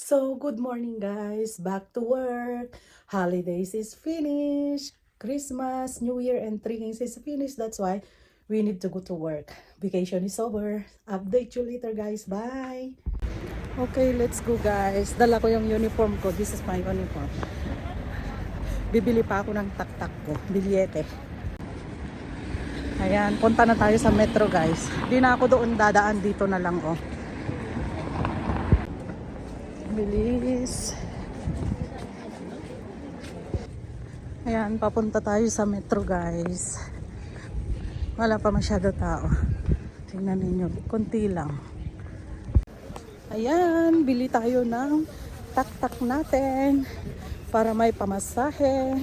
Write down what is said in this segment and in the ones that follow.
So, good morning guys. Back to work. Holidays is finished. Christmas, New Year, and Three Kings is finished. That's why we need to go to work. Vacation is over. Update you later guys. Bye! Okay, let's go guys. Dala ko yung uniform ko. This is my uniform. Bibili pa ako ng tak-tak ko. Bilyete. Ayan, punta na tayo sa metro guys. Di na ako doon dadaan. Dito na lang oh. Bilis. Ayan, papunta tayo sa metro guys. Wala pa masyado tao. Tingnan ninyo, konti lang. Ayan, bili tayo ng tak-tak natin para may pamasahe.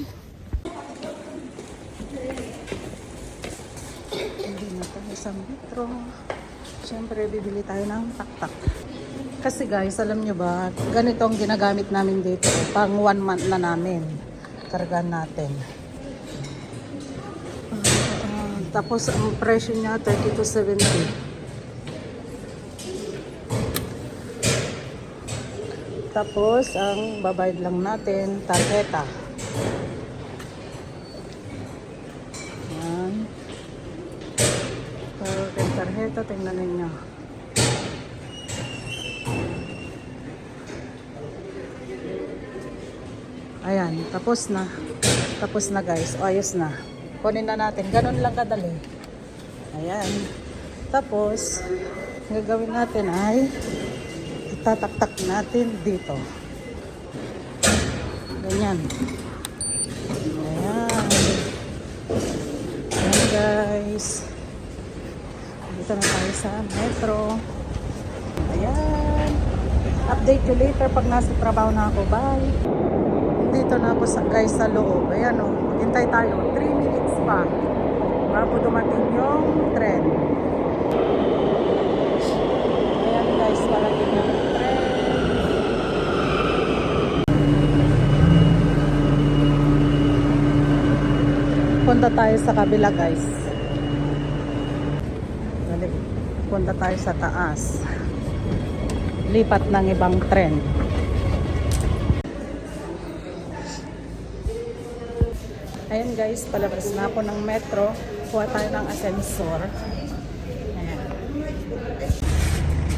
Bili na tayo sa metro. Siyempre, bibili tayo ng tak-tak. Kasi guys, alam nyo ba, ganito ang ginagamit namin dito. Pang 1 month na namin. Kargan natin. Tapos ang presyo niya 30 to 70. Tapos ang babayad lang natin, tarjeta. Yan. Pero yung tarjeta, tingnan ninyo. Ayan, tapos na. Tapos na guys. O, ayos na. Kunin na natin. Ganun lang kadali. Ayan. Tapos, gagawin natin ay itataktak natin dito. Ganyan. Ayan. Ayan guys. Dito na tayo sa metro. Ayan. Update you later pag nasa trabaho na ako. Bye! Dito na ako guys sa loob. Ayan o, hintay tayo 3 minutes pa bago dumating yung tren. Ayan guys, palagi na yung tren. Punta tayo sa kabila guys. Punta tayo sa taas. Lipat ng ibang tren. Ayan guys, palabas na ako ng metro. Kuha tayo ng ascensor. Ayan.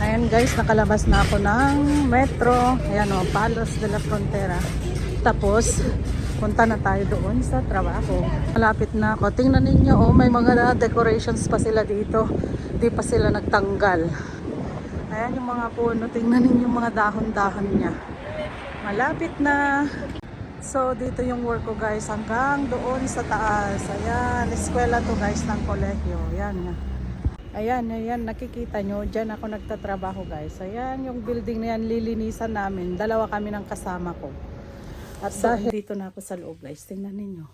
Ayan guys, nakalabas na ako ng metro. Ayan o, Palos de la Frontera. Tapos, punta na tayo doon sa trabaho. Malapit na ako. Tingnan ninyo, oh, may mga decorations pa sila dito. Di pa sila nagtanggal. Ayan yung mga puno. Tingnan ninyo yung mga dahon-dahon niya. Malapit na. So, dito yung work ko guys, hanggang doon sa taas. Ayan, eskwela to guys ng kolehiyo. Ayan. Ayan, nakikita nyo. Diyan ako nagtatrabaho guys. Ayan, yung building na yan, lilinisan namin. Dalawa kami ng kasama ko. At dahil dito na ako sa loob guys, tingnan ninyo.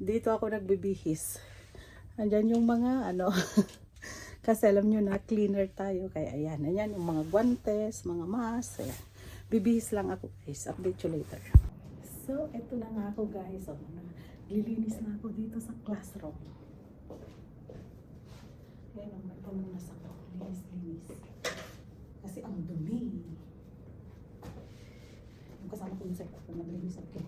Dito ako nagbibihis. Andyan yung mga kasi alam nyo na, cleaner tayo. Kaya ayan yung mga guantes, mga mask. Ayan. Bibihis lang ako guys. Update you later. So, eto na nga ako guys. Lilinis na ako dito sa classroom. Ayan, ito muna sa ako. Linis. Kasi ang dumi. Yung kasama ko yung sa ako, naglinis ako.